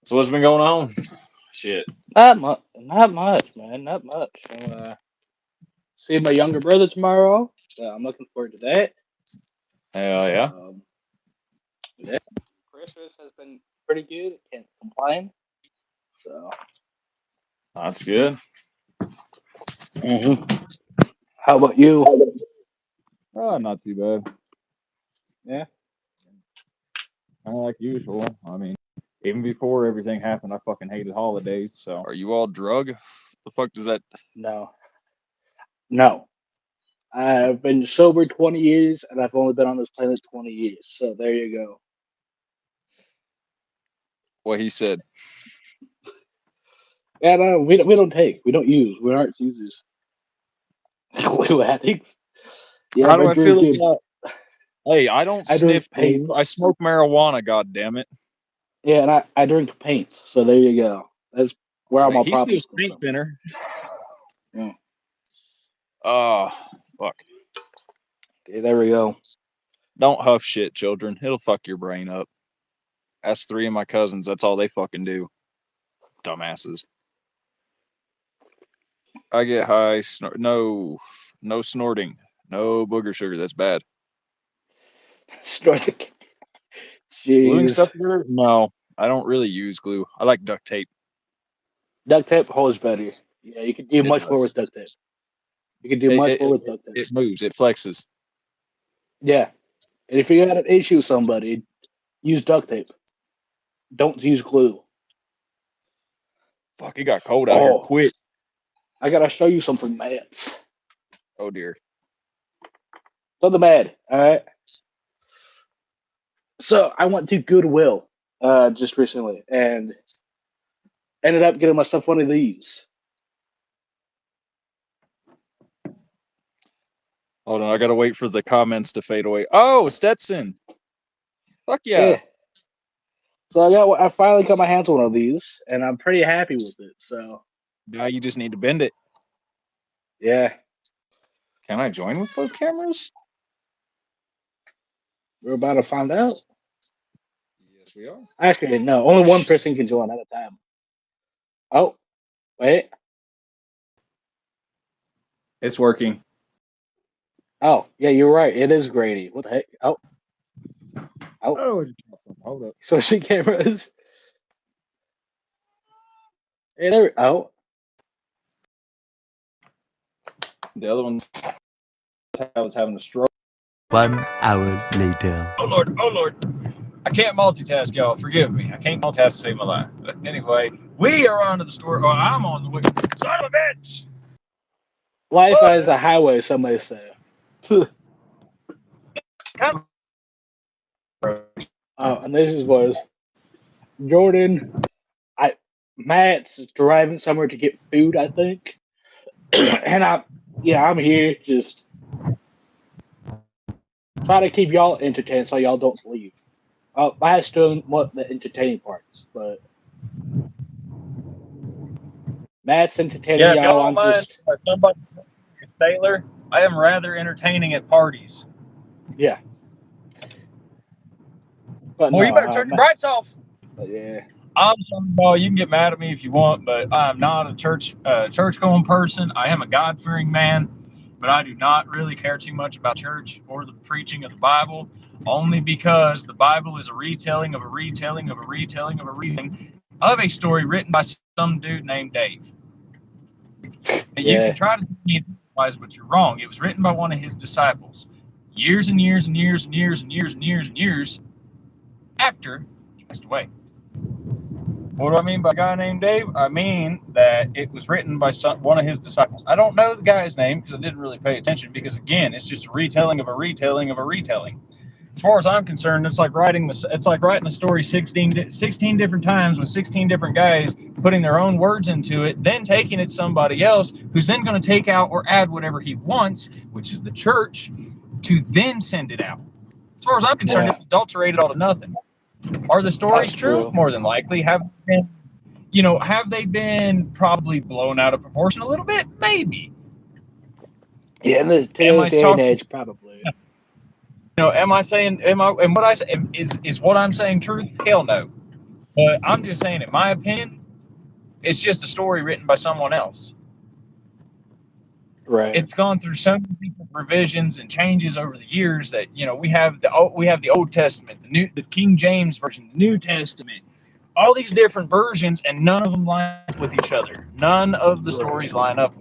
So what's been going on? Shit. Not much. Not much, man. Not much. See my younger brother tomorrow. So I'm looking forward to that. Hell yeah. Yeah. Christmas has been pretty good. Can't complain. So. That's good. hmm How about you? Oh, not too bad. Yeah. Kind of like usual. I mean, even before everything happened, I fucking hated holidays. So. Are you all drug? The fuck does that? No. No. I've been sober 20 years, and I've only been on this planet 20 years. So there you go. What he said. Yeah, no, we don't take. We don't use. We aren't users. We addicts. Yeah, How do but I feel drinking. about? Hey, I don't I drink sniff paint. glue. I smoke marijuana. God damn it. Yeah, and I drink paint. So there you go. That's where all my He problems steals come paint from. thinner. Yeah. Oh, fuck. Okay, there we go. Don't huff shit, children. It'll fuck your brain up. That's 3 of my cousins. That's all they fucking do. Dumbasses. I get high. No snorting. No booger sugar. That's bad. Start the Gluing Jeez. stuff together? No, I don't really use glue. I like duct tape. Duct tape holds better. Yeah, you can do It much more does. with duct tape. You can do It, much it, more with it, duct tape. it moves. It flexes. Yeah. And if you got an issue with somebody, use duct tape. Don't use glue. Fuck, it got cold out here. Oh, Quit. I gotta show you something mad. Oh dear. Something mad. Alright. So I went to Goodwill just recently and ended up getting myself one of these. Hold on, I gotta wait for the comments to fade away. Oh, Stetson. Fuck yeah. Yeah. So I finally got my hands on one of these and I'm pretty happy with it. So Now you just need to bend it. yeah. Can I join with both cameras? We're about to find out. Yes, we are. Actually, no, only one person can join at a time. Oh, wait. It's working. Oh, yeah, you're right. It is Grady. What the heck? Oh, Oh, hold up. switching cameras. Hey, there. Oh, The other one I was having a stroke. 1 hour later. Oh Lord, oh Lord. I can't multitask, y'all. Forgive me. I can't multitask to save my life. But anyway, we are on to the store. Oh, I'm on the way. Son of a bitch! life is a highway, somebody say. Come. And this is was Jordan. Matt's driving somewhere to get food, I think. And I'm here just trying to keep y'all entertained so y'all don't leave. I still want the entertaining parts, but Matt's entertaining Yeah, if y'all y'all. don't I'm mind, just somebody, Taylor, I am rather entertaining at parties. yeah. But Well, no, you better turn your brights off. but yeah. I'm sorry, you can get mad at me if you want, but I'm not a church going person. I am a God fearing man, but I do not really care too much about church or the preaching of the Bible, only because the Bible is a retelling of a retelling of a retelling of a retelling of a story written by some dude named Dave. You Yeah. can try to tell me otherwise, but you're wrong. It was written by one of his disciples years and years and years and years and years and years and years after he passed away. What do I mean by a guy named Dave? I mean that it was written by one of his disciples. I don't know the guy's name because I didn't really pay attention because, again, it's just a retelling of a retelling of a retelling. As far as I'm concerned, it's like writing a story 16 different times with 16 different guys putting their own words into it, then taking it to somebody else who's then going to take out or add whatever he wants, which is the church, to then send it out. As far as I'm concerned, Yeah. it's adulterated all to nothing. Are the stories That's true? true. More than likely. Have they been probably blown out of proportion a little bit? Maybe. Yeah, in Am today's I day and talking? age, probably. Am I saying? Am I? And what I say is what I'm saying true? Hell no. But I'm just saying, in my opinion, it's just a story written by someone else. Right. It's gone through so many different revisions and changes over the years that we have the Old Testament, the King James version, the New Testament, all these different versions, and none of them line up with each other. None of the stories line up.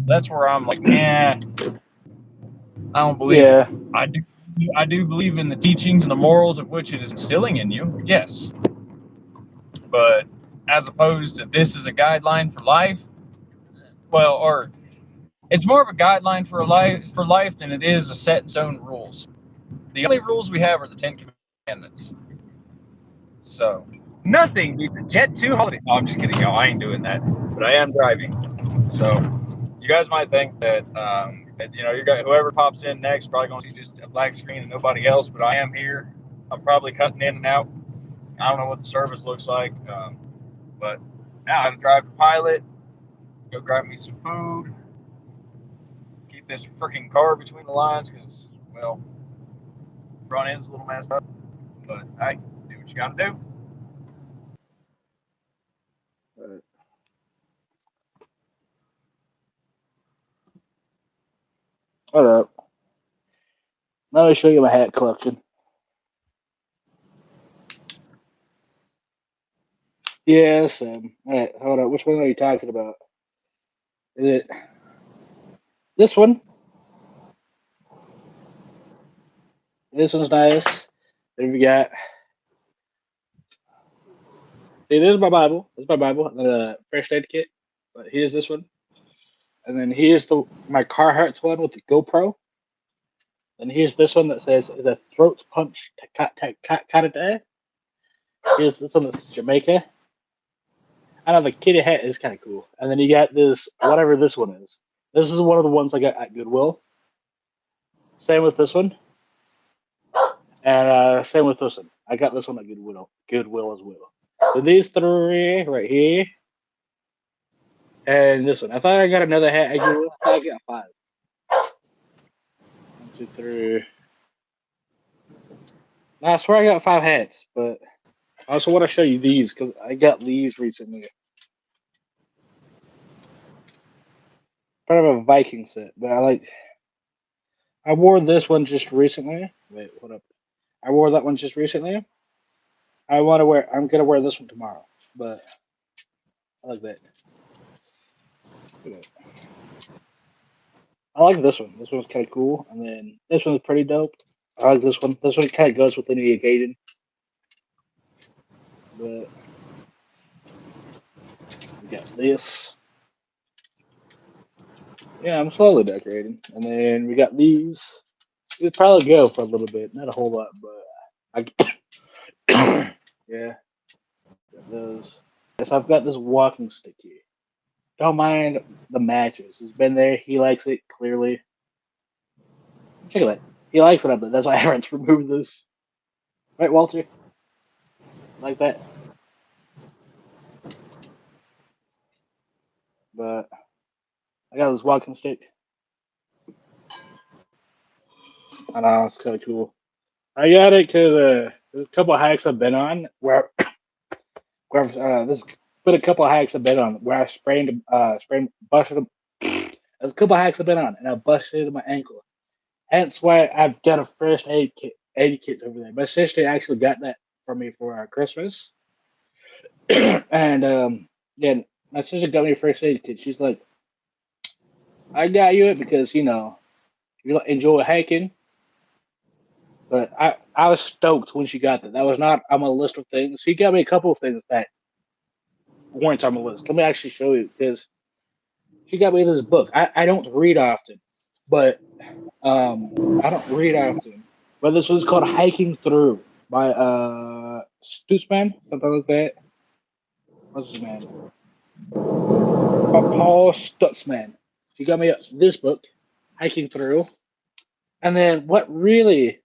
That's where I'm like, I don't believe it. Yeah. I do believe in the teachings and the morals of which it is instilling in you. Yes, but as opposed to this is a guideline for life, well, or it's more of a guideline for life than it is a set in stone rules. The only rules we have are the Ten Commandments. So nothing beats a Jet 2 holiday. Oh, I'm just kidding, y'all. I ain't doing that, but I am driving. So you guys might think that you got whoever pops in next probably gonna see just a black screen and nobody else, but I am here. I'm probably cutting in and out. I don't know what the service looks like, but now I have to drive the pilot, go grab me some food, keep this freaking car between the lines because, well, front end's a little messed up. But hey, do what you gotta do. Right. Hold up. Let me show you my hat collection. Yes. All right. Hold up. Which one are you talking about? Is it this one? This one's nice. Then we got. See, this is my Bible. This is my Bible. And then a first aid kit. But here's this one. And then here's my Carhartt one with the GoPro. And here's this one that says is a throat punch Canada. Here's this one that's Jamaica. I know the kitty hat is kind of cool. And then you got this whatever this one is. This is one of the ones I got at Goodwill. Same with this one. And same with this one. I got this one at Goodwill as well. So these three right here. And this one. I thought I got another hat at Goodwill. I thought I got 5. 1, 2, 3. No, I swear I got 5 hats, but I also want to show you these because I got these recently. Part of a Viking set, but I wore this one just recently. Wait, hold up. I wore that one just recently. I'm gonna wear this one tomorrow, but I like that. I like this one. This one's kind of cool, and then this one's pretty dope. I like this one. This one kind of goes with any occasion. But we got this. Yeah, I'm slowly decorating, and then we got these. It'd probably go for a little bit, not a whole lot, but I yeah, got those. Yes, I've got this walking stick here. Don't mind the matches. He's been there. He likes it clearly. Check it out. He likes it up there. That's why Aaron's removed this. Right, Walter? Like that. But I got this walking stick. I know it's kind of cool. I got it because there's a couple of hikes I've been on where there's been a couple of hikes I've been on where I busted. There's a couple of hikes I've been on, and I busted my ankle. Hence why I've got a first aid kit over there. My sister actually got that for me for Christmas, and yeah, my sister got me a first aid kit. She's like, I got you it because you enjoy hiking. But I was stoked when she got that. That was not on my list of things. She got me a couple of things that weren't on my list. Let me actually show you because she got me this book. I don't read often, but I don't read often. But this one's called Hiking Through by Stutzman, something like that. What's his name? Paul Stutzman. She got me this book, Hiking Through. And then what really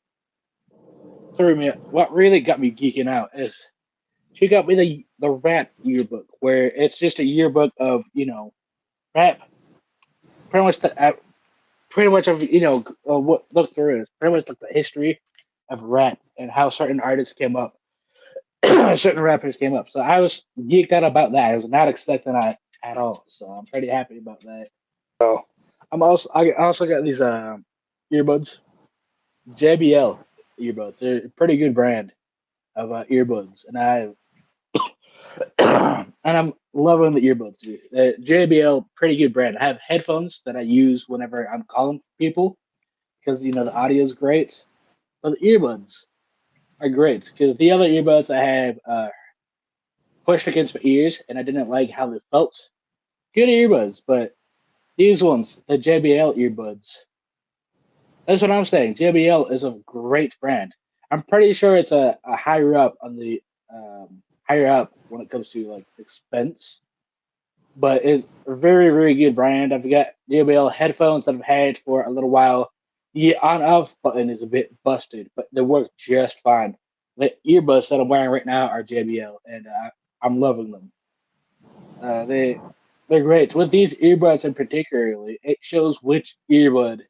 got me geeking out is she got me the rap yearbook, where it's just a yearbook of rap, pretty much pretty much of what look through is pretty much like the history of rap and how certain artists came up. certain rappers came up. So I was geeked out about that. I was not expecting that at all. So I'm pretty happy about that. So I also got these earbuds, JBL earbuds. They're a pretty good brand of earbuds, and I'm loving the earbuds. Dude. JBL, pretty good brand. I have headphones that I use whenever I'm calling people because the audio is great. But the earbuds are great because the other earbuds I have pushed against my ears, and I didn't like how they felt. Good earbuds, but these ones, the JBL earbuds, that's what I'm saying. JBL is a great brand. I'm pretty sure it's a higher up on the higher up when it comes to like expense, but it's a very very good brand. I've got JBL headphones that I've had for a little while. The on off button is a bit busted, but they work just fine. The earbuds that I'm wearing right now are JBL, and I'm loving them. They're great. With these earbuds in particularly, it shows which earbud.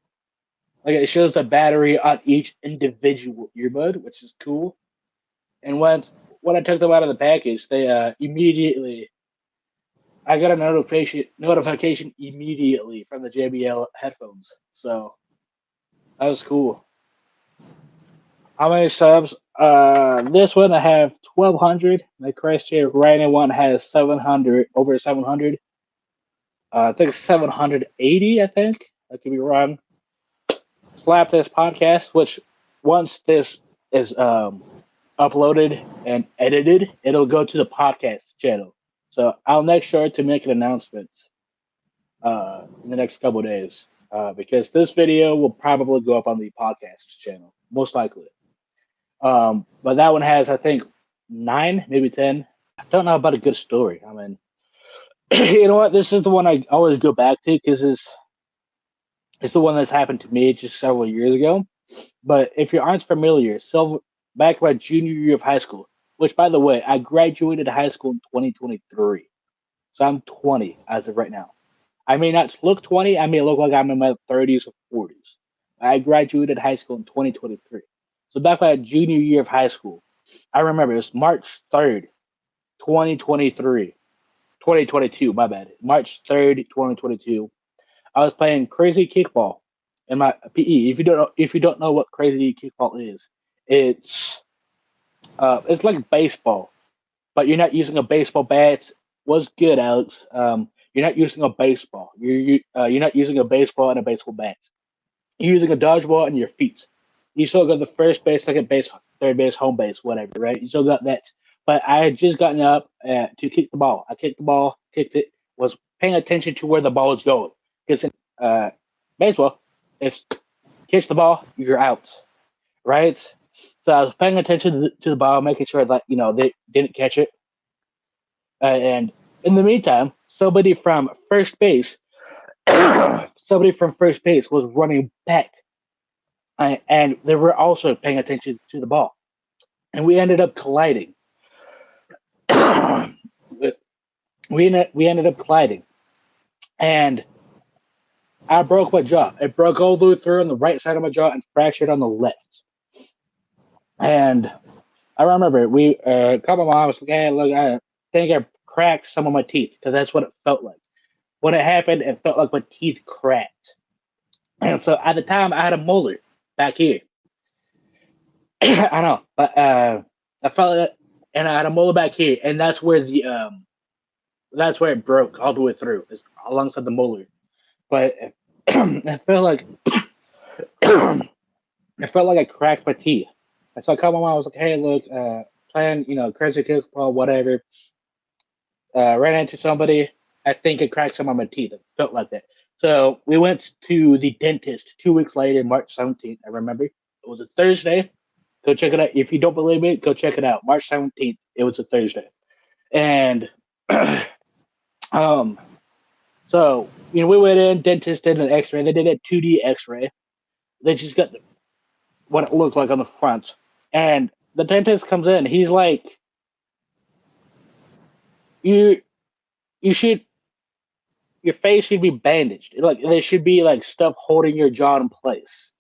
Like it shows the battery on each individual earbud, which is cool. And when I took them out of the package, they immediately I got a notification immediately from the JBL headphones. So that was cool. How many subs? This one I have 1,200. The Christian Rhino one has 700, over 700. I think 780. I think I could be wrong. Slap this podcast, which once this is uploaded and edited, it'll go to the podcast channel. So I'll make sure to make an announcement in the next couple of days because this video will probably go up on the podcast channel, most likely. But that one has, I think, 9, maybe 10. I don't know about a good story. I mean, you know what? This is the one I always go back to because it's the one that's happened to me just several years ago. But if you aren't familiar, so back my junior year of high school, which by the way, I graduated high school in 2023. So I'm 20 as of right now. I may not look 20, I may look like I'm in my 30s or 40s. I graduated high school in 2023. So back my junior year of high school, I remember it was March 3rd, 2023. 2022, my bad. March 3rd, 2022. I was playing crazy kickball in my PE. If you don't know what crazy kickball is, it's it's like baseball, but you're not using a baseball bat. Was good, Alex. You're not using a baseball. You're not using a baseball and a baseball bat. You're using a dodgeball and your feet. You still got the first base, second base, third base, home base, whatever, right? You still got that. But I had just gotten up to kick the ball. I kicked the ball, kicked it, was paying attention to where the ball is going. Because in baseball, if catch the ball, you're out, right? So I was paying attention to the ball, making sure that they didn't catch it. And in the meantime, somebody from first base was running back, and they were also paying attention to the ball, and we ended up colliding. we ended up colliding, and I broke my jaw. It broke all the way through on the right side of my jaw and fractured on the left. And I remember we called my mom. I was like, "Hey, look, I think I cracked some of my teeth because that's what it felt like. When it happened, it felt like my teeth cracked." And so at the time, I had a molar back here. I know, but I felt it, and I had a molar back here, and that's where that's where it broke all the way through, is alongside the molar. But it felt like it felt like I cracked my teeth. And so I called my mom. I was like, "Hey, look, playing, crazy kickball, whatever. Ran into somebody. I think it cracked some of my teeth. It felt like that." So we went to the dentist 2 weeks later, March 17th. I remember it was a Thursday. Go check it out. If you don't believe me, go check it out. March 17th. It was a Thursday, and um, so we went in. Dentist did an X-ray. They did a 2D X-ray. They just got what it looked like on the front, and the dentist comes in. He's like, "You, you should." Your face should be bandaged. Like there should be like stuff holding your jaw in place.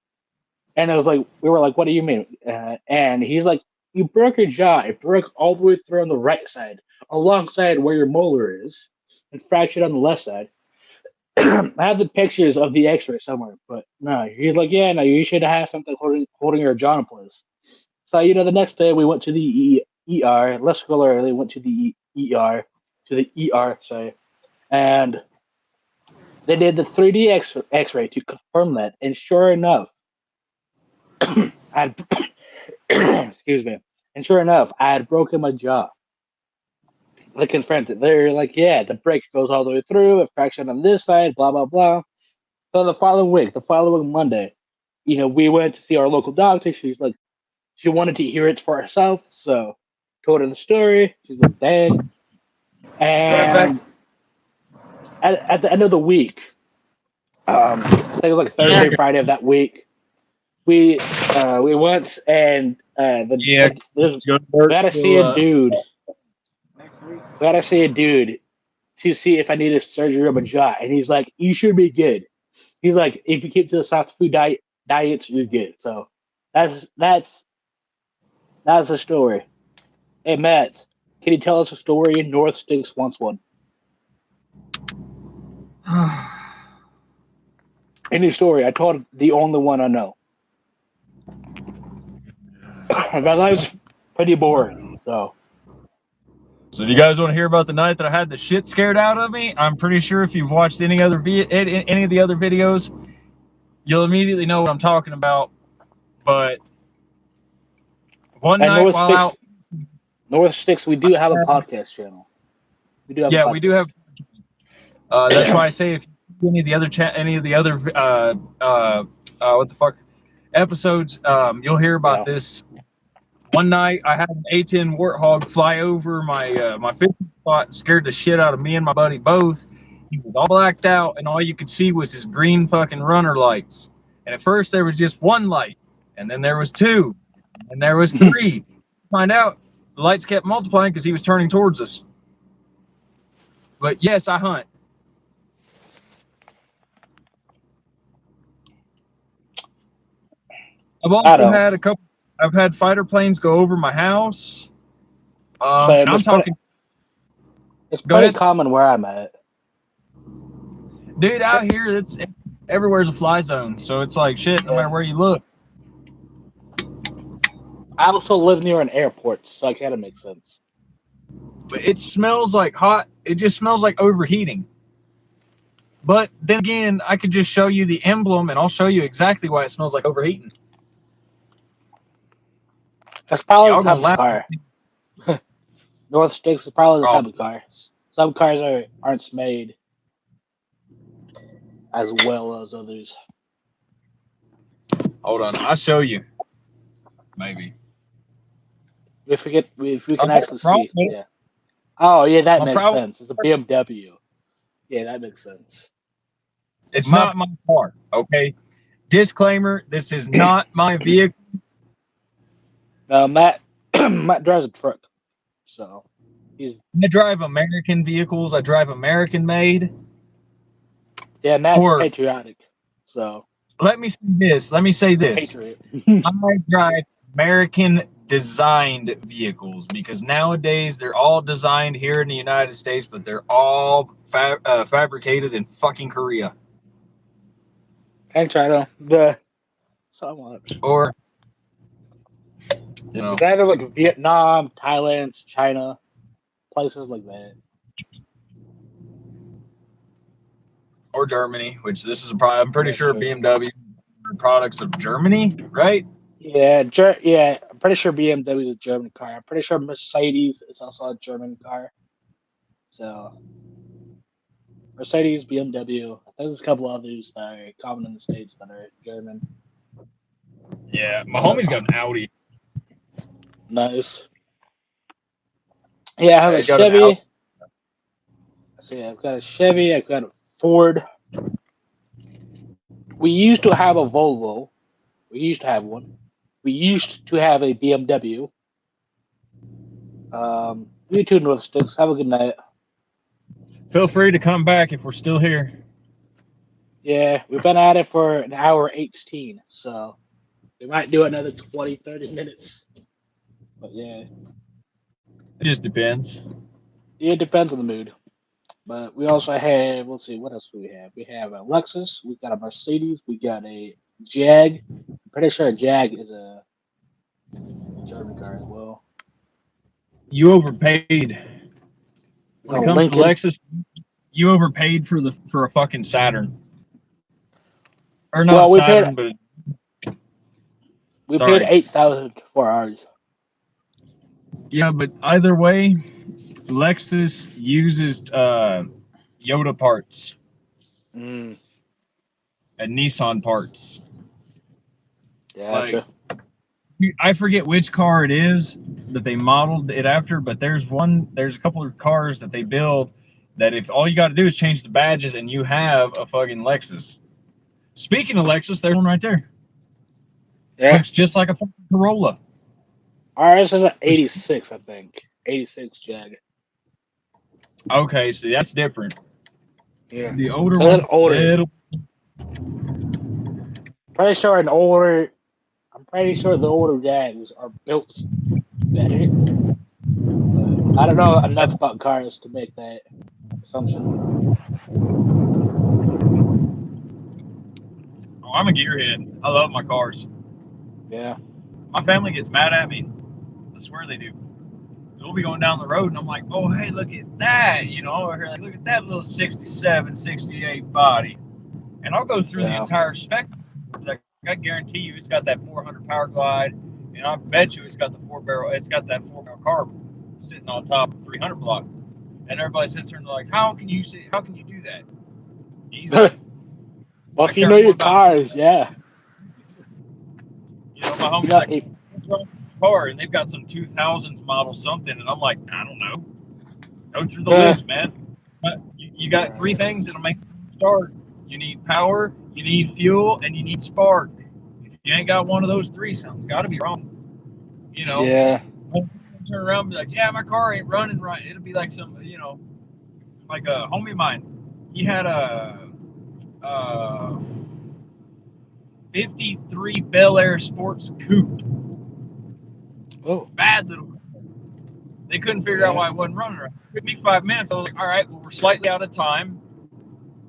And I was like, we were like, what do you mean? And he's like, You broke your jaw. It broke all the way through on the right side, alongside where your molar is, and fractured on the left side. I have the pictures of the X-ray somewhere, but no. He's like, yeah, no, you should have something holding your jaw in place. So the next day we went to the ER. Let's go early. Went to the ER, sorry, and they did the 3D X-ray to confirm that. And sure enough, I had excuse me. And sure enough, I had broken my jaw. They confirmed it. They're like, yeah, the break goes all the way through, a fraction on this side, blah blah blah. So the following week, the following Monday, we went to see our local doctor. She's like, she wanted to hear it for herself, so told her the story. She's like, dang. And at the end of the week, I think it was like Thursday, Friday of that week, we went and we gotta see a dude. We gotta see a dude to see if I needed surgery on my jaw, and he's like, "You should be good." He's like, "If you keep to the soft food diets, you're good." So that's the story. Hey Matt, can you tell us a story? North Sticks wants one. Any story? I told the only one I know. My life's pretty boring, so. So if you guys want to hear about the night that I had the shit scared out of me, I'm pretty sure if you've watched any of the other videos, you'll immediately know what I'm talking about. But one night while out, North Sticks, we do have a podcast channel. We do have. That's why I say if any of the other what the fuck episodes, you'll hear about this. One night I had an A10 warthog fly over my fishing spot and scared the shit out of me and my buddy both. He was all blacked out, and all you could see was his green fucking runner lights. And at first there was just one light, and then there was two, and there was three. Find out the lights kept multiplying because he was turning towards us. But yes, I hunt. I've also had a couple. I've had fighter planes go over my house. I'm talking. It's pretty common where I'm at. Dude, out here, it's everywhere's a fly zone, so it's like shit. No matter where you look. I also live near an airport, so it kind of makes sense. But it smells like hot. It just smells like overheating. But then again, I could just show you the emblem, and I'll show you exactly why it smells like overheating. That's probably the type of car. North Sticks is probably the type of car. Some cars aren't made as well as others. Hold on, I'll show you. Maybe. If we can actually see. Yeah. Oh yeah, that makes sense. It's a BMW. Yeah, that makes sense. It's not my car, okay? Disclaimer, this is not my vehicle. Matt drives a truck. So I drive American vehicles. I drive American made. Yeah, Matt's patriotic. So let me say this. I drive American designed vehicles because nowadays they're all designed here in the United States, but they're all fabricated in fucking Korea. And China. So much. Or either like Vietnam, Thailand, China, places like that. Or Germany, which this is I'm pretty sure BMW are products of Germany, right? Yeah, I'm pretty sure BMW is a German car. I'm pretty sure Mercedes is also a German car. So Mercedes, BMW. I think there's a couple others that are common in the States that are German. Yeah, my homie's got an Audi. Nice. Yeah, I have a Chevy. So yeah, I've got a Chevy. I've got a Ford. We used to have a Volvo. We used to have one. We used to have a BMW. You too, North Sticks. Have a good night. Feel free to come back if we're still here. Yeah, we've been at it for an hour 18, so we might do another 20, 30 minutes. But yeah, It just depends. it depends on the mood. But we also have, let's see, what else do we have? We have a Lexus, we got a Mercedes, we got a Jag. I'm pretty sure a Jag is a German car as well. You overpaid. We When got it a comes to Lincoln. Lexus, you overpaid for a fucking Saturn. Or not Well, Saturn, but we paid sorry. 8,000 for ours. Yeah, but either way, Lexus uses Yoda parts Mm, and Nissan parts. Like gotcha. I forget which car it is that they modeled it after, but there's a couple of cars that they build that if all you got to do is change the badges and you have a fucking Lexus. Speaking of Lexus, there's one right there. Yeah, Looks just like a fucking Corolla. ours is an Which 86, I think. 86 Jag. okay, so that's different. Yeah. The older So that's one, older. little Pretty sure an older. I'm pretty sure the older Jags are built better. But I don't know enough that's about cars to make that assumption. oh, I'm a gearhead. I love my cars. Yeah. My family gets mad at me. I swear they do. So we'll be going down the road and I'm like, oh, hey, look at that. You know, or like, look at that little 67, 68 body. And I'll go through the Yeah. entire spectrum. Like, I guarantee you it's got that 400 power glide. And I bet you it's got that 4 barrel carb sitting on top of 300 block. And everybody sits there and they're like, how can you do that? Easy. Well, I if you care know more your about, cars, yeah. you know, my You homie's got like, it. what's wrong with your car? And they've got some 2000s model something. And I'm like, I don't know. Go through the libs, man. But you got three things that'll make you start. You need power, you need fuel, and you need spark. If you ain't got one of those three, something's got to be wrong. You know, Yeah. turn around and be like, yeah, my car ain't running right. It'll be like some, you know, like a homie of mine. He had a 53 Bel Air Sports Coupe. Oh, Bad little. They couldn't figure out yeah. why it wasn't running right. It took me 5 minutes. I was like, all right, well, we're slightly out of time.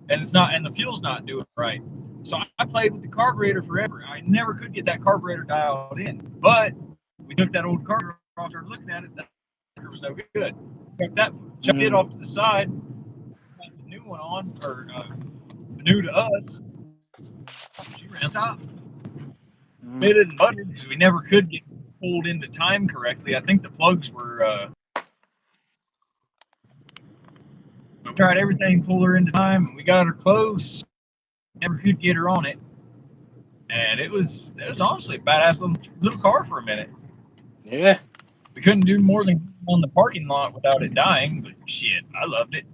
And the fuel's not doing it right. So I played with the carburetor forever. I never could get that carburetor dialed in. But we took that old carburetor off, started looking at it. That was no good. Chucked it off to the side, put the new one on, or new to us. She ran top. Made it and buttered because we never could get pulled into time correctly. I think the plugs were. We tried everything, pulled her into time, and we got her close. Never could get her on it. And it was honestly a badass little car for a minute. Yeah. We couldn't do more than on the parking lot without it dying, but shit, I loved it.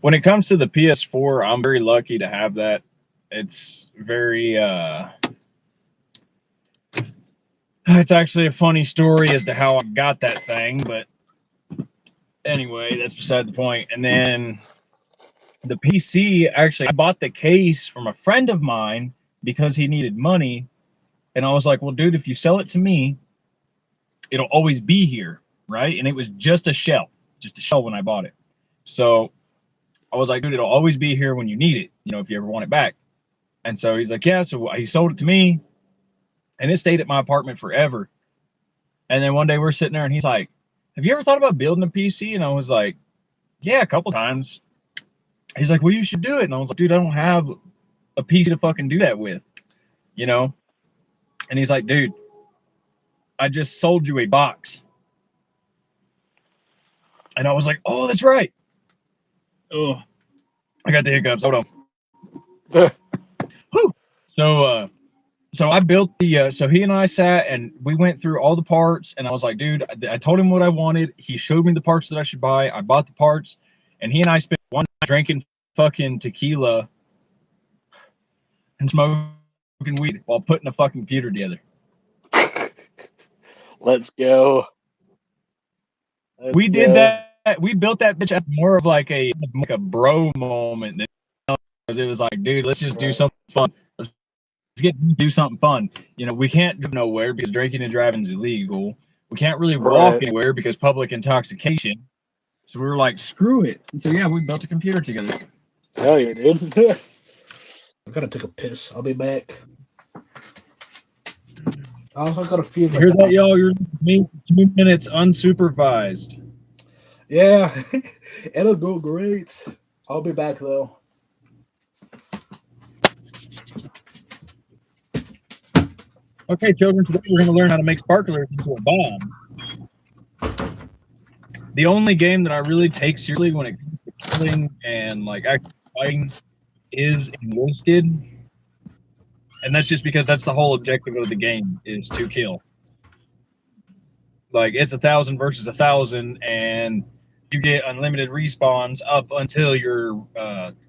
When it comes to the PS4, I'm very lucky to have that. It's very it's actually a funny story as to how I got that thing, but anyway, that's beside the point. And then the PC, actually, I bought the case from a friend of mine because he needed money. And I was like, well, dude, if you sell it to me, it'll always be here, right? And it was just a shell when I bought it. So I was like, dude, it'll always be here when you need it, you know, if you ever want it back. And so he's like, yeah. So he sold it to me, and it stayed at my apartment forever. And then one day we're sitting there, and he's like, have you ever thought about building a PC? And I was like, yeah, a couple times. He's like, well, you should do it. And I was like, dude, I don't have a PC to fucking do that with, you know? And he's like, dude, I just sold you a box. And I was like, oh, that's right. Oh, I got the hiccups. Hold on. Whew. So I built the, so he and I sat and we went through all the parts, and I was like, dude, I told him what I wanted. He showed me the parts that I should buy. I bought the parts, and he and I spent one night drinking fucking tequila and smoking weed while putting a fucking computer together. Let's go. We did that. We built that bitch as more of like a bro moment because it was like, dude, let's just do something fun. Let's do something fun. You know, we can't drive nowhere because drinking and driving is illegal. We can't really walk Right. anywhere because public intoxication. So we were like, screw it. And so yeah, we built a computer together. Hell yeah, dude. I gotta take a piss. I'll be back. I also gotta feed You my hear that, dog. y'all? You're me 2 minutes unsupervised. Yeah, it'll go great. I'll be back though. Okay, children, today we're going to learn how to make sparklers into a bomb. The only game that I really take seriously when it comes to killing and like actually fighting is Enlisted. And that's just because that's the whole objective of the game is to kill. Like it's 1,000 versus 1,000, and you get unlimited respawns up until your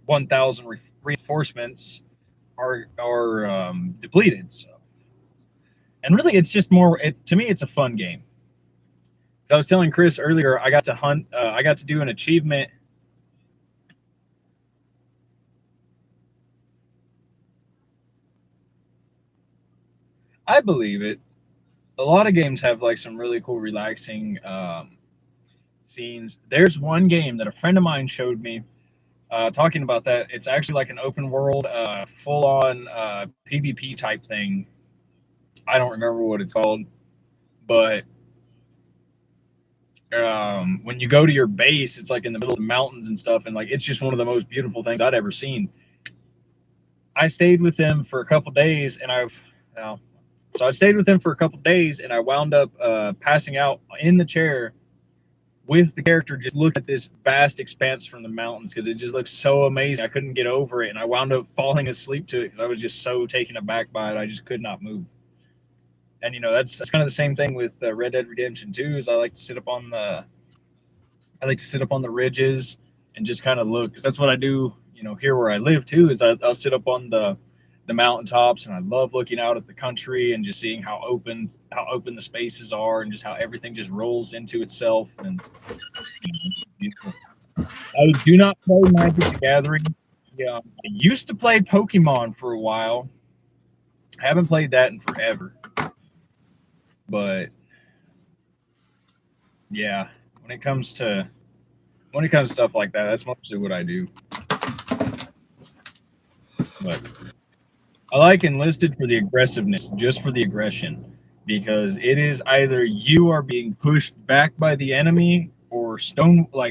1,000 reinforcements are depleted. So, and really, it's just more. To me, it's a fun game. I was telling Chris earlier, I got to hunt. I got to do an achievement. I believe it. A lot of games have like some really cool, relaxing scenes. There's one game that a friend of mine showed me. Talking about that, it's actually like an open world, full-on PvP type thing. I don't remember what it's called, but when you go to your base, it's like in the middle of the mountains and stuff, and like it's just one of the most beautiful things I'd ever seen. I stayed with them for a couple days, and so I stayed with them for a couple days, and I wound up passing out in the chair with the character, just look at this vast expanse from the mountains because it just looks so amazing. I couldn't get over it, and I wound up falling asleep to it because I was just so taken aback by it. I just could not move. And you know that's kind of the same thing with Red Dead Redemption 2. Is I like to sit up on the ridges and just kind of look, because that's what I do. You know, here where I live too is I'll sit up on the mountaintops, and I love looking out at the country and just seeing how open the spaces are, and just how everything just rolls into itself. And you know, I do not play Magic the Gathering. Yeah, I used to play Pokemon for a while. Haven't played that in forever. But yeah, when it comes to stuff like that, that's mostly what I do. But I like Enlisted for the aggressiveness, just for the aggression, because it is either you are being pushed back by the enemy or stalled by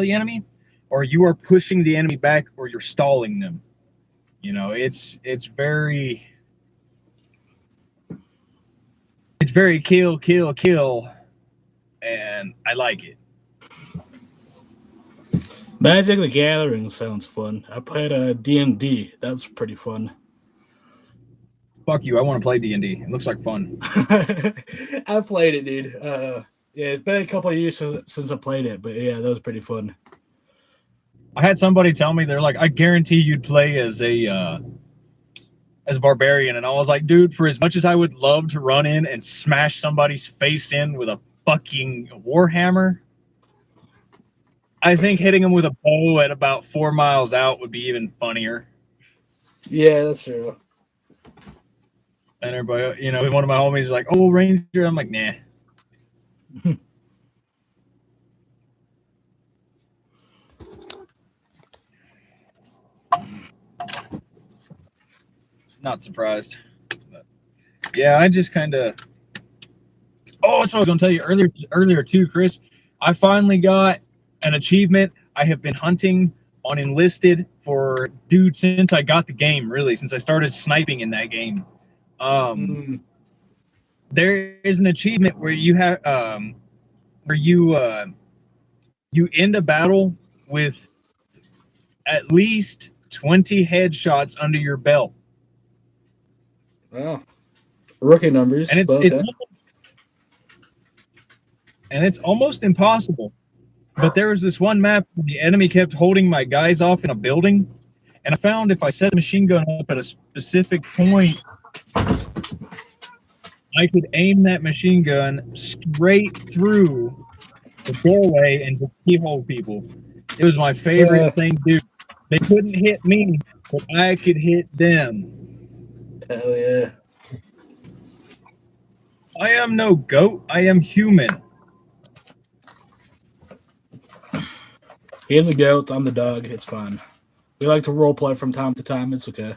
the enemy, or you are pushing the enemy back, or you're stalling them. You know, it's very kill, and I like it. Magic the Gathering sounds fun. I played a D&D. That's pretty fun. Fuck you! I want to play D&D. It looks like fun. I played it, dude. Yeah, it's been a couple of years since I played it, but yeah, that was pretty fun. I had somebody tell me, they're like, I guarantee you'd play as a barbarian, and I was like, dude, for as much as I would love to run in and smash somebody's face in with a fucking warhammer, I think hitting them with a bow at about 4 miles out would be even funnier. Yeah, that's true. And everybody, you know, one of my homies is like, oh, Ranger. I'm like, nah. Not surprised. But yeah, I just kind of. Oh, that's what I was going to tell you earlier too, Chris. I finally got an achievement. I have been hunting on Enlisted since I got the game, really, since I started sniping in that game. There is an achievement where you have where you end a battle with at least 20 headshots under your belt. Wow. Rookie numbers. And it's almost impossible. But there was this one map where the enemy kept holding my guys off in a building, and I found if I set the machine gun up at a specific point, I could aim that machine gun straight through the doorway and just keyhole people. It was my favorite thing, dude. They couldn't hit me, but I could hit them. Hell yeah. I am no goat. I am human. He is a goat. I'm the dog. It's fine. We like to role play from time to time. It's okay.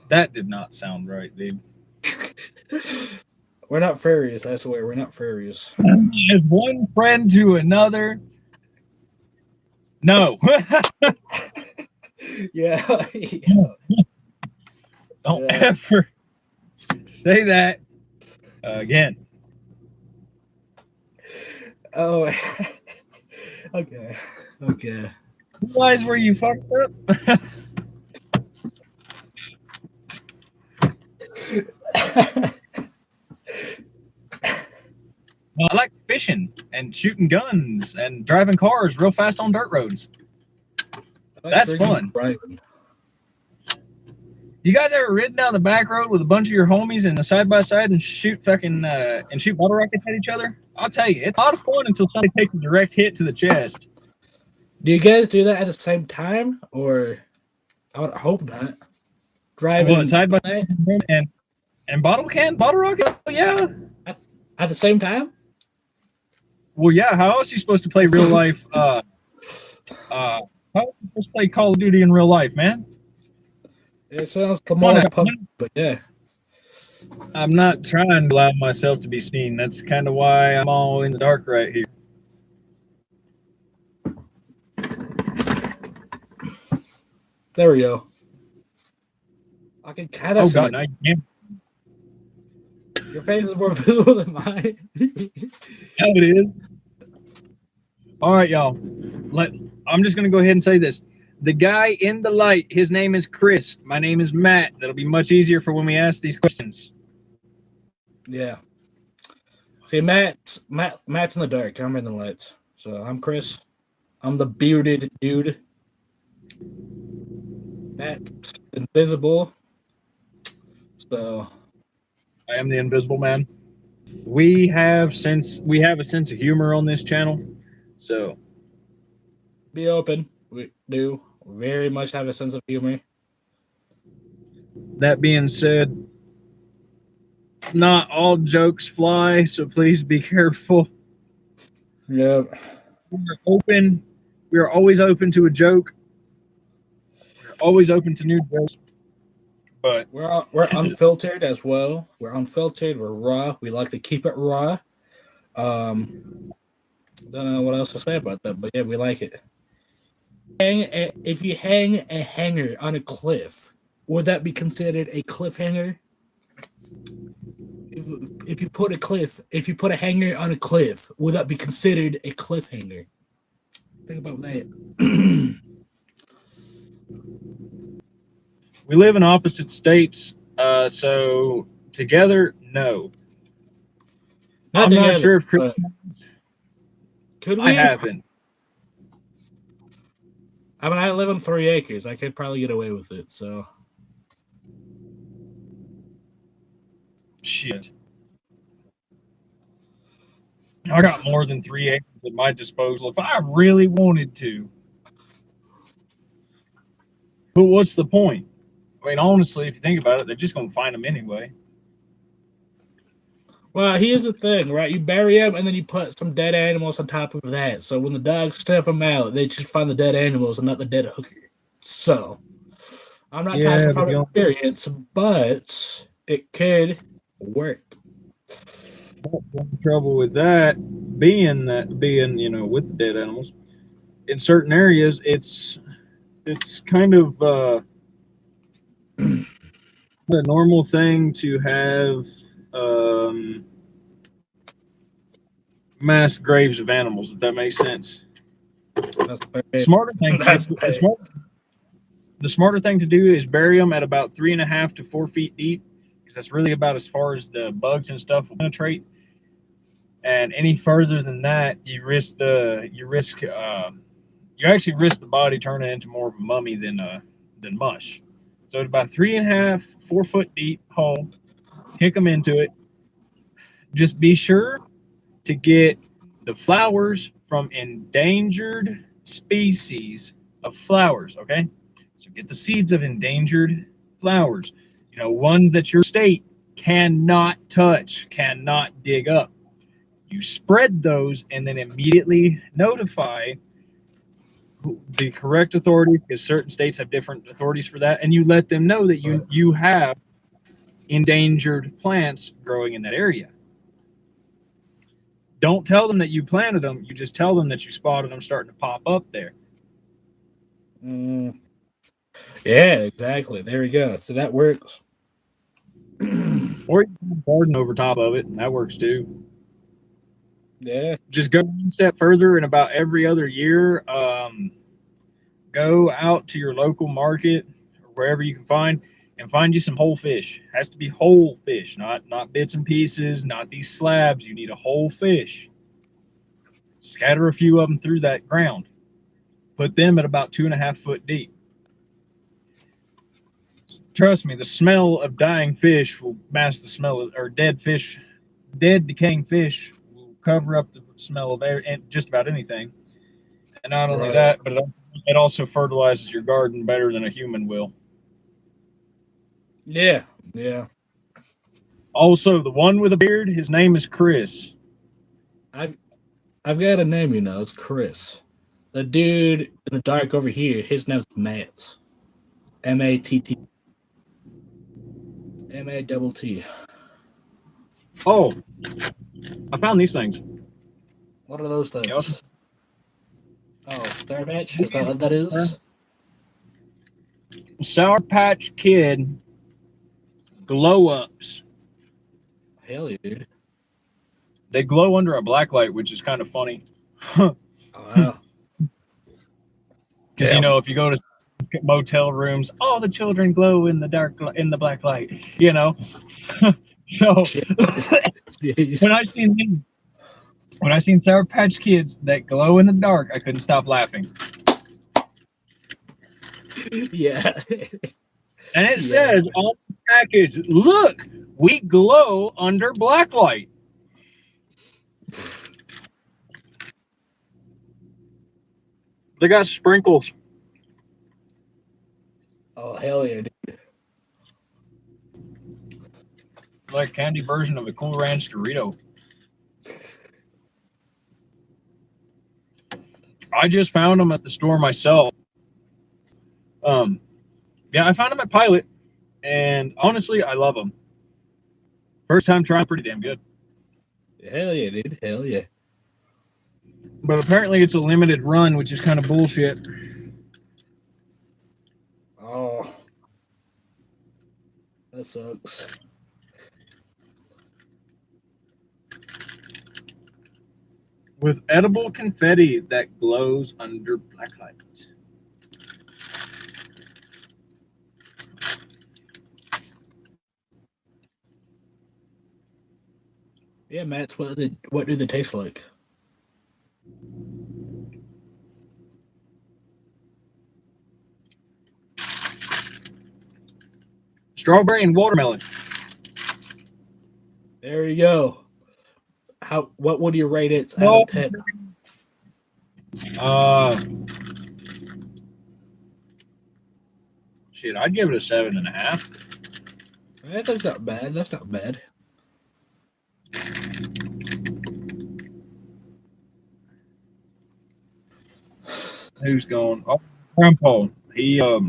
That did not sound right, dude. We're not furries. I swear, we're not furries. As one friend to another. No. Yeah. Don't Yeah. ever say that again. Oh. Okay. Okay. Realize where you fucked up? I like fishing and shooting guns and driving cars real fast on dirt roads. That's fun. Driving. You guys ever ridden down the back road with a bunch of your homies in a side by side and shoot fucking and shoot bottle rockets at each other? I'll tell you, it's a lot of fun until somebody takes a direct hit to the chest. Do you guys do that at the same time, or I would hope not? Driving What, side by side and bottle rocket? Yeah. at the same time? Well, yeah. How else are you supposed to play real life? How are you supposed to play Call of Duty in real life, man? It sounds more like pub, but yeah. I'm not trying to allow myself to be seen. That's kind of why I'm all in the dark right here. There we go. I can kind of Oh see God, it. now you can't. Your face is more visible than mine. Yeah, it is. All right, y'all. I'm just gonna go ahead and say this. The guy in the light, his name is Chris. My name is Matt. That'll be much easier for when we ask these questions. Yeah. See, Matt's in the dark. I'm in the lights. So I'm Chris. I'm the bearded dude. Matt's invisible. So I am the Invisible Man. We have a sense of humor on this channel, so be open. We do very much have a sense of humor. that being said, not all jokes fly, so please be careful. Yep. We're open. We are always open to a joke. We're always open to new jokes. But We're unfiltered as well. We're unfiltered. We're raw. We like to keep it raw. Don't know what else to say about that, but yeah, we like it. If you hang a hanger on a cliff, would that be considered a cliffhanger? If you put a hanger on a cliff, would that be considered a cliffhanger? Think about that. we live in opposite states, so together, no. I'm not sure if Chris. Could we? I haven't. I mean, I live on 3 acres. I could probably get away with it. So Shit. I got more than 3 acres at my disposal if I really wanted to. But what's the point? I mean, honestly, if you think about it, they're just going to find them anyway. Well, here's the thing, right? You bury them, and then you put some dead animals on top of that. So when the dogs sniff them out, they just find the dead animals and not the dead hooker. So I'm not talking from experience, but it could work. The trouble with that being with the dead animals, in certain areas, it's kind of a normal thing to have mass graves of animals, if that makes sense. The smarter thing to do is bury them at about 3.5 to 4 feet deep, because that's really about as far as the bugs and stuff will penetrate. And any further than that, you actually risk the body turning into more of a mummy than mush. So it's about 3.5, 4 foot deep hole. Kick them into it. Just be sure to get the flowers from endangered species of flowers, okay? So get the seeds of endangered flowers. ones that your state cannot touch, cannot dig up. You spread those and then immediately notify the correct authorities, because certain states have different authorities for that, and you let them know that you have endangered plants growing in that area. Don't tell them that you planted them. You just tell them that you spotted them starting to pop up there. Yeah, exactly. There we go. So that works. Or you can garden over top of it, and that works too. Yeah. Just go one step further, and about every other year, go out to your local market or wherever you can find you some whole fish. It has to be whole fish, not bits and pieces, not these slabs. You need a whole fish. Scatter a few of them through that ground. Put them at about 2.5 foot deep. Trust me, the smell of dying fish will mask the smell of, or dead decaying fish will cover up the smell of air and just about anything. And not only that, but it also fertilizes your garden better than a human will. Yeah, yeah. Also, the one with a beard, his name is Chris. I've got a name, it's Chris. The dude in the dark over here, his name's Matt. Matt. MATT. Oh, I found these things. What are those things? Yep. Oh, Sour Patch? Is that what that is? Sour Patch Kid glow ups. Hell yeah, dude. They glow under a black light, which is kind of funny. Oh, wow. Because if you go to motel rooms, all the children glow in the black light. So when I seen Sour Patch Kids that glow in the dark, I couldn't stop laughing. Yeah. And it says on the package, "Look, we glow under black light." They got sprinkles. Oh, hell yeah, dude. Like candy version of a Cool Ranch Dorito. I just found them at the store myself. I found them at Pilot, and honestly, I love them. First time trying, pretty damn good. Hell yeah, dude. Hell yeah. But apparently it's a limited run, which is kind of bullshit. Oh. That sucks. With edible confetti that glows under black light. Yeah, Matt, what do they taste like? Strawberry and watermelon. There you go. What would you rate it out of 10? Shit, I'd give it a 7.5. That's not bad. That's not bad. Who's going? Oh, Grandpa. He I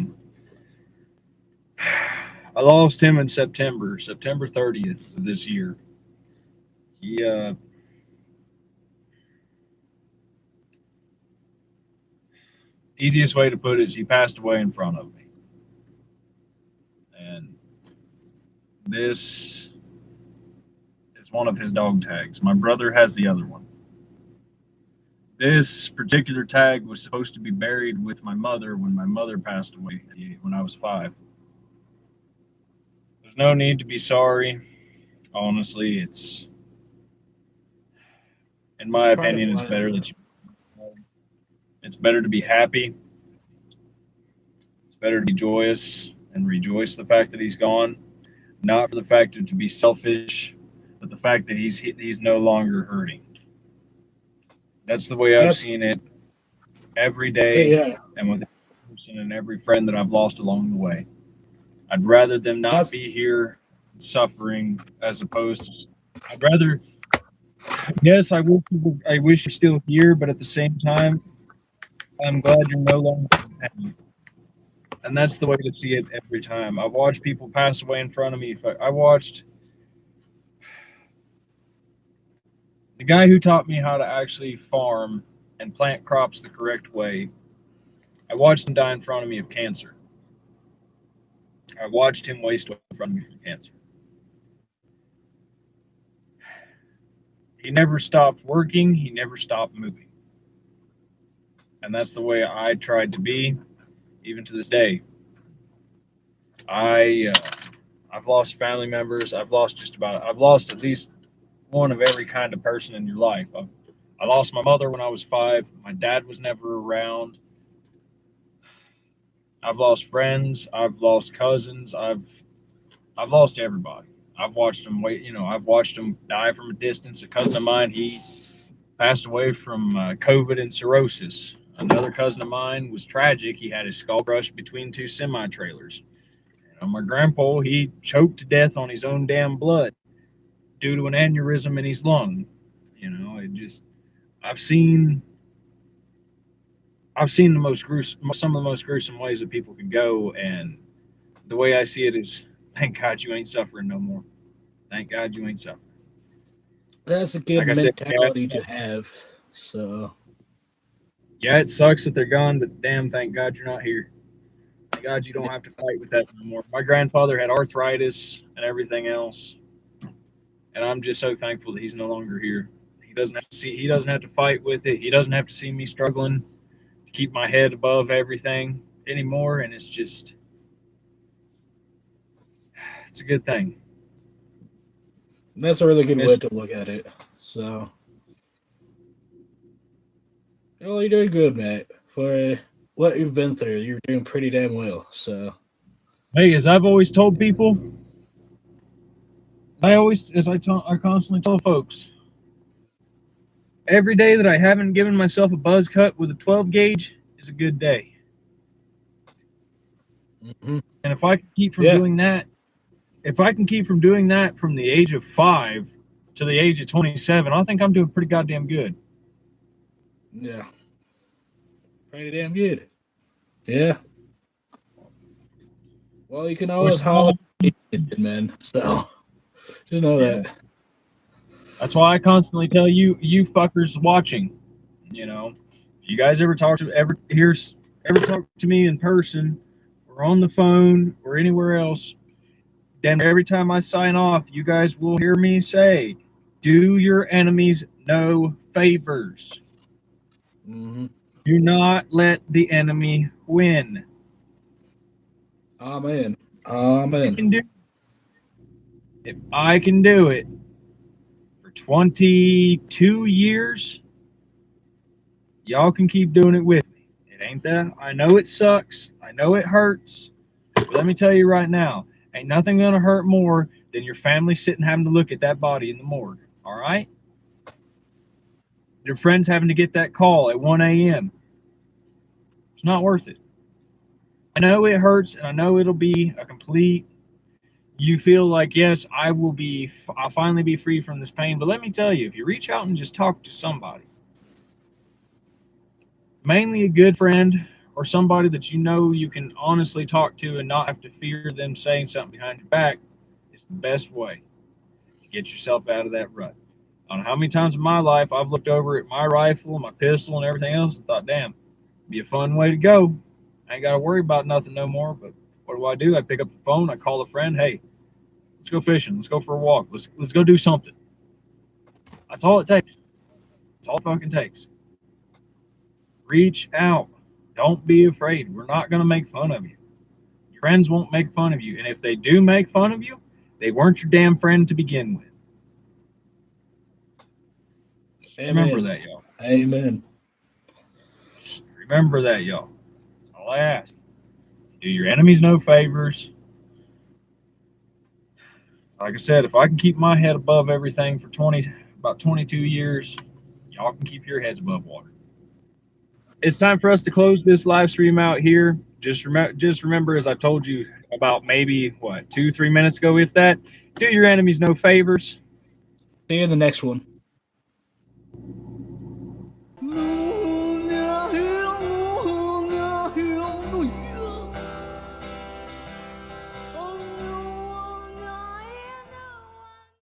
lost him in September 30th of this year. He easiest way to put it is he passed away in front of me. And this is one of his dog tags. My brother has the other one. This particular tag was supposed to be buried with my mother when my mother passed away when I was 5. There's no need to be sorry. Honestly, in my opinion, it's better that it's better to be happy. It's better to be joyous and rejoice the fact that he's gone, not for the fact to be selfish, but the fact that he's no longer hurting. That's the way I've seen it every day, and with every person and every friend that I've lost along the way. I'd rather them not That's- be here suffering as opposed to. I'd rather. Yes, I wish you're still here, but at the same time, I'm glad you're no longer in pain. And that's the way to see it every time. I've watched people pass away in front of me. I watched the guy who taught me how to actually farm and plant crops the correct way. I watched him die in front of me of cancer. I watched him waste away in front of me from cancer. He never stopped working. He never stopped moving. And that's the way I tried to be, even to this day. I've lost family members. I've lost at least one of every kind of person in your life. I lost my mother when I was 5. My dad was never around. I've lost friends. I've lost cousins. I've lost everybody. I've watched them I've watched them die from a distance. A cousin of mine, he passed away from COVID and cirrhosis. Another cousin of mine was tragic. He had his skull crushed between 2 semi trailers. My grandpa, he choked to death on his own damn blood due to an aneurysm in his lung. I've seen some of the most gruesome ways that people could go, and the way I see it is, thank God you ain't suffering no more. Thank God you ain't suffering. That's a good Like I said, mentality to have. So yeah, it sucks that they're gone, but damn, thank God you're not here. Thank God you don't have to fight with that no more. My grandfather had arthritis and everything else, and I'm just so thankful that he's no longer here. He doesn't have to fight with it. He doesn't have to see me struggling to keep my head above everything anymore, and it's a good thing. that's a really good way to look at it. So, well, you're doing good, Matt. For what you've been through, you're doing pretty damn well. So, Hey, as I've always told people, I constantly tell folks, every day that I haven't given myself a buzz cut with a 12 gauge is a good day. mm-hmm. And if I can keep from doing that, from the age of 5 to the age of 27, I think I'm doing pretty goddamn good. Yeah. Pretty damn good. Yeah. Well, you can always holler at me, man. So, just know that. That's why I constantly tell you fuckers watching, if you guys ever talk to me in person or on the phone or anywhere else, then every time I sign off, you guys will hear me say, do your enemies no favors. Mm-hmm. Do not let the enemy win. Amen. If I can do it for 22 years, y'all can keep doing it with me. It ain't that. I know it sucks. I know it hurts. But let me tell you right now, ain't nothing going to hurt more than your family sitting having to look at that body in the morgue. All right? Your friends having to get that call at 1 a.m. It's not worth it. I know it hurts, and I know it'll be a complete. You feel like, yes, I'll finally be free from this pain. But let me tell you, if you reach out and just talk to somebody, mainly a good friend or somebody that you can honestly talk to and not have to fear them saying something behind your back, it's the best way to get yourself out of that rut. I don't know how many times in my life I've looked over at my rifle, my pistol, and everything else and thought, damn, it'd be a fun way to go. I ain't got to worry about nothing no more. But what do? I pick up the phone, I call a friend, hey, let's go fishing, let's go for a walk, let's go do something. That's all it takes. That's all it fucking takes. Reach out. Don't be afraid. We're not going to make fun of you. Your friends won't make fun of you. And if they do make fun of you, they weren't your damn friend to begin with. Remember that, y'all. Amen. Remember that, y'all. That's all I ask. Do your enemies no favors. Like I said, if I can keep my head above everything for about 22 years, y'all can keep your heads above water. It's time for us to close this live stream out here. just remember, as I told you about maybe 2-3 minutes ago, if that, do your enemies no favors. See you in the next one.